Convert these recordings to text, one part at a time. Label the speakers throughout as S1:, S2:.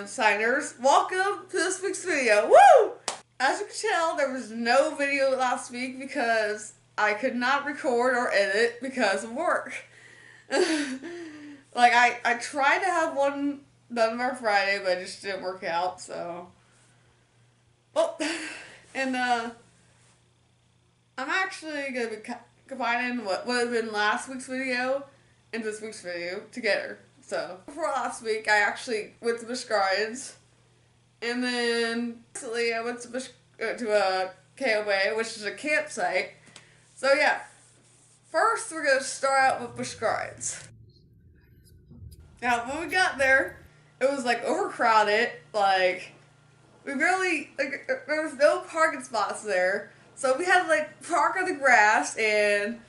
S1: am Signers. Welcome to this week's video. Woo! As you can tell, there was no video last week because I could not record or edit because of work. Like, I tried to have one done by Friday, but it just didn't work out, so. Oh, and I'm actually going to be combining what would have been last week's video and this week's video together. So, before last week, I actually went to Busch Gardens, and then recently I went to a KOA, which is a campsite. So yeah, first we're going to start out with Busch Gardens. Now, when we got there, it was like overcrowded, like, we really, like, there was no parking spots there, so we had to like park on the grass, and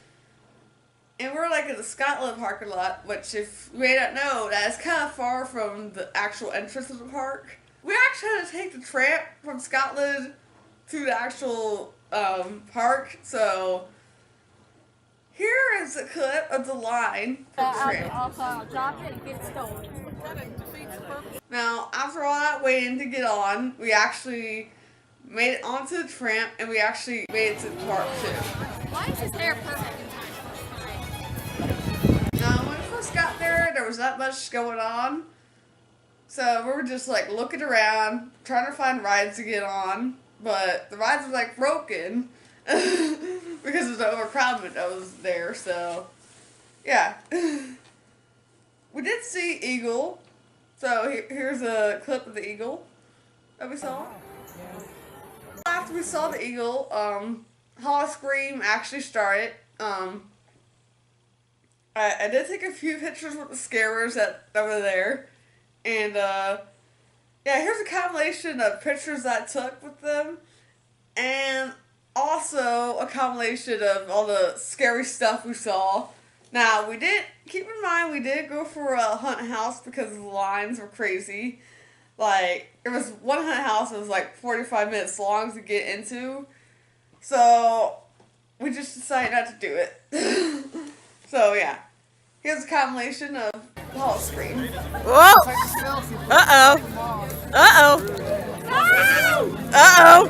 S1: we're like in the Scotland parking lot, which if you may not know, that is kind of far from the actual entrance of the park. We actually had to take the tramp from Scotland to the actual park, so here is a clip of the line for the tramp. Now, after all that waiting to get on, we actually made it onto the tramp, and we actually made it to the park too.
S2: Why is his hair perfect?
S1: Now, when we first got there was not much going on. So we were just like looking around, trying to find rides to get on. But the rides were like broken because of the overcrowdment that was there. So, yeah. We did see Eagle. So here's a clip of the Eagle that we saw. After we saw the Eagle, Hall Scream actually started. I did take a few pictures with the scarers that were there. And, yeah, here's a compilation of pictures that I took with them. And also a compilation of all the scary stuff we saw. Now, keep in mind, we did go for a haunted house because the lines were crazy. Like, there was one haunted house that was like 45 minutes long to get into. So, we just decided not to do it. So, yeah. Here's a compilation of the Hall Scream.
S3: Whoa! Uh-oh. Uh-oh. Uh-oh.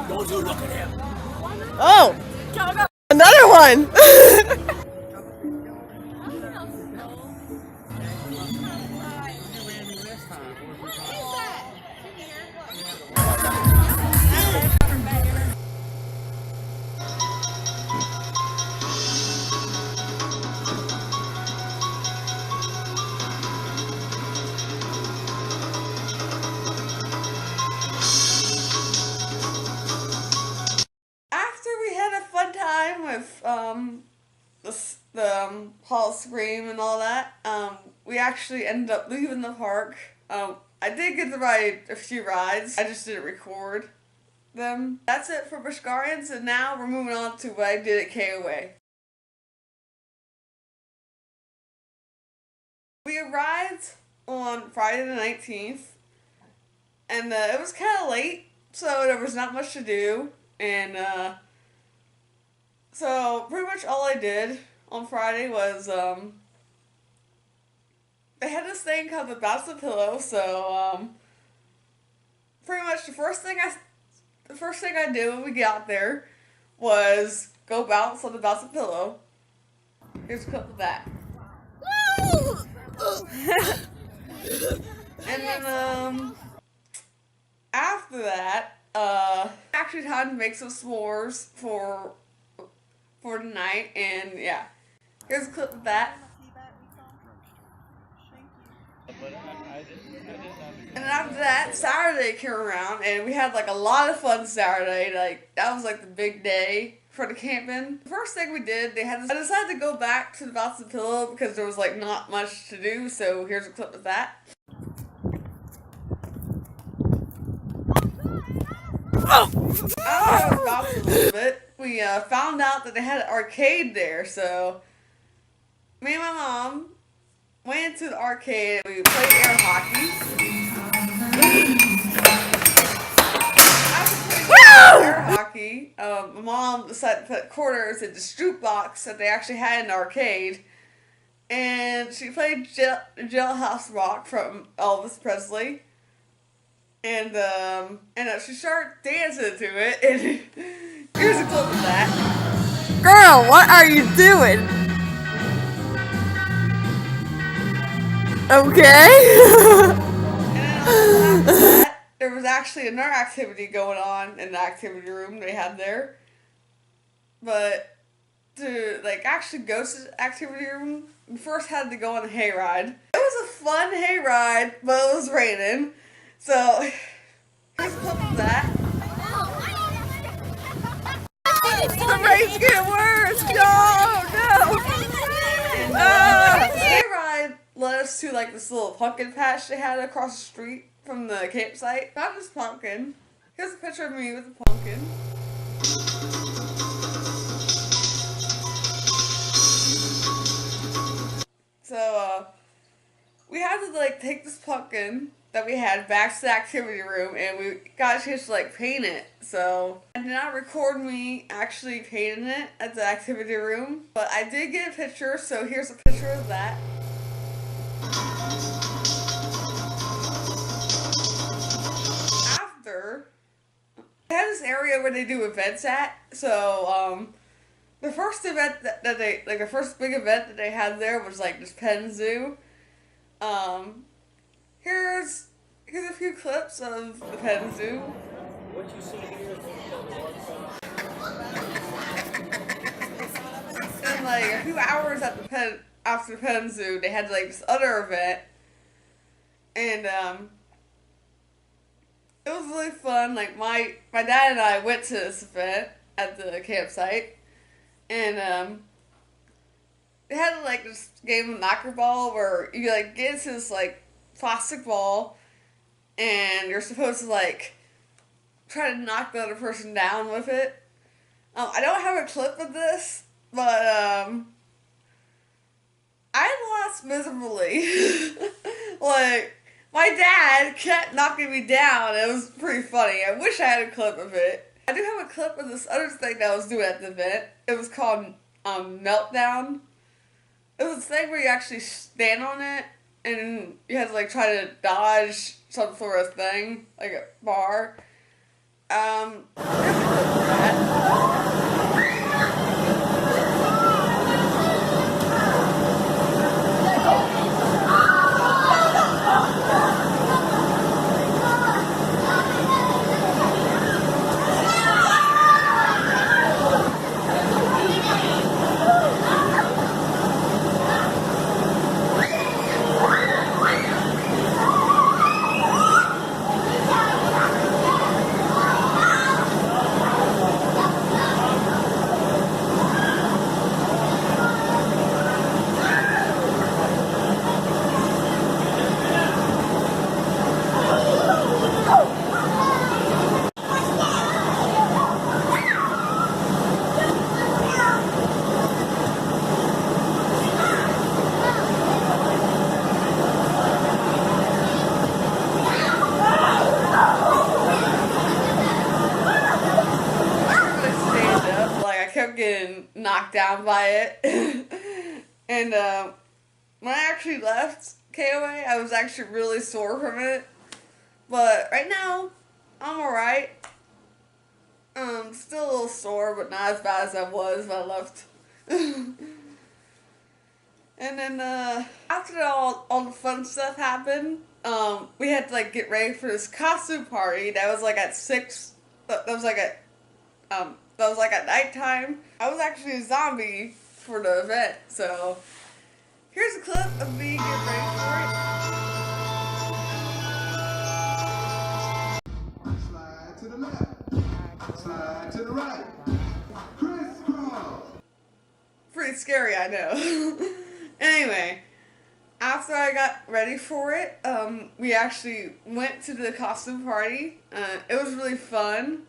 S4: Don't you look at him.
S3: Oh! Another one!
S1: With the Hall of Scream and all that, we actually ended up leaving the park. I did get to ride a few rides. I just didn't record them. That's it for Busch Gardens, and now we're moving on to what I did at KOA. We arrived on Friday the 19th, and it was kind of late, so there was not much to do, and so pretty much all I did on Friday was they had this thing called the Bounce the Pillow. So pretty much the first thing I did when we got there was go bounce on the Bounce the Pillow. Here's a clip of that. And then after that, actually time to make some s'mores for tonight, and yeah, here's a clip of that. And after that, Saturday came around, and we had like a lot of fun Saturday. Like, that was like the big day for the camping. The first thing we did, I decided to go back to the Bounce the Pillow because there was like not much to do, so here's a clip of that.
S3: Oh!
S1: I don't know, bounced a little bit. We found out that they had an arcade there, so me and my mom went to the arcade and we played air hockey. After playing air hockey, my mom decided to put quarters in the jukebox that they actually had in the arcade, and she played Jailhouse Rock from Elvis Presley. and she started dancing to it, and here's a clip of that.
S3: Girl, what are you doing? Okay.
S1: And then after that, there was actually another activity going on in the activity room they had there. But to like actually go to the activity room, we first had to go on a hayride. It was a fun hayride, but it was raining. So here's a clip of that.
S3: The rain's getting worse. No.
S1: The hayride led us to like this little pumpkin patch they had across the street from the campsite. Found this pumpkin. Here's a picture of me with the pumpkin. So we had to like take this pumpkin that we had back to the activity room, and we got a chance to like paint it. So I did not record me actually painting it at the activity room, but I did get a picture. So here's a picture of that. After, they have this area where they do events at. So the first event that they like the first big event that they had there was like this pen zoo. Here's a few clips of the pen zoo.
S4: What you see here
S1: And like a few hours at after the pen zoo, they had like this other event, and it was really fun. Like my dad and I went to this event at the campsite, and they had like this game of knocker ball where you like get into this like plastic ball, and you're supposed to like try to knock the other person down with it. I don't have a clip of this, but I lost miserably. Like my dad kept knocking me down. It was pretty funny. I wish I had a clip of it. I do have a clip of this other thing that I was doing at the event. It was called Meltdown. It was a thing where you actually stand on it, and you had to like try to dodge some sort of thing, like a bar. There's a clip of that. Getting knocked down by it. And when I actually left KOA, I was actually really sore from it. But right now, I'm alright. Still a little sore, but not as bad as I was when I left. And then after all the fun stuff happened, we had to like get ready for this costume party that was like at 6. That was like at nighttime. I was actually a zombie for the event, so here's a clip of me getting ready for it.
S5: Slide to the left, slide to the right, crisscross.
S1: Pretty scary, I know. Anyway, after I got ready for it, we actually went to the costume party. It was really fun.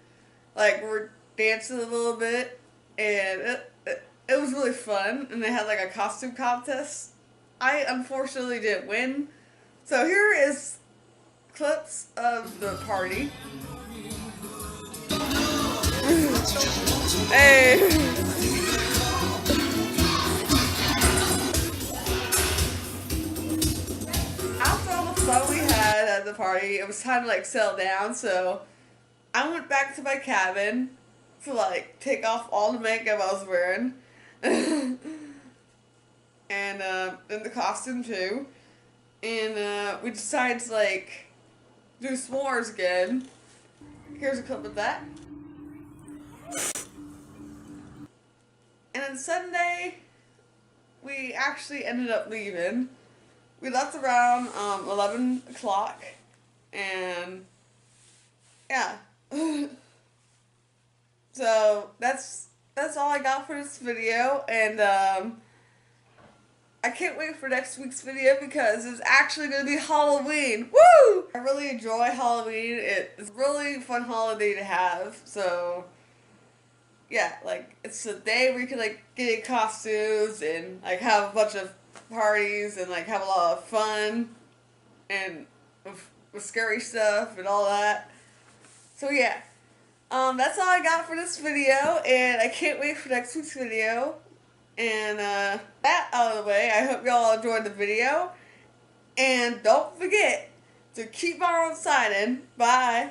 S1: Like, we're dancing a little bit, and it was really fun, and they had like a costume contest. I unfortunately didn't win, so here is clips of the party. Hey! After all the fun we had at the the party. It was time to like settle down, so I went back to my cabin to like take off all the makeup I was wearing. And in the costume too. And we decided to like do s'mores again. Here's a clip of that. And then Sunday, we actually ended up leaving. We left around 11 o'clock, and yeah. So that's all I got for this video, and I can't wait for next week's video because it's actually going to be Halloween. Woo! I really enjoy Halloween. It's a really fun holiday to have. So, yeah, like, it's a day where you can, like, get in costumes and, like, have a bunch of parties and, like, have a lot of fun and with scary stuff and all that. So, yeah. That's all I got for this video, and I can't wait for next week's video. And that out of the way, I hope y'all enjoyed the video. And don't forget to keep on signing. Bye.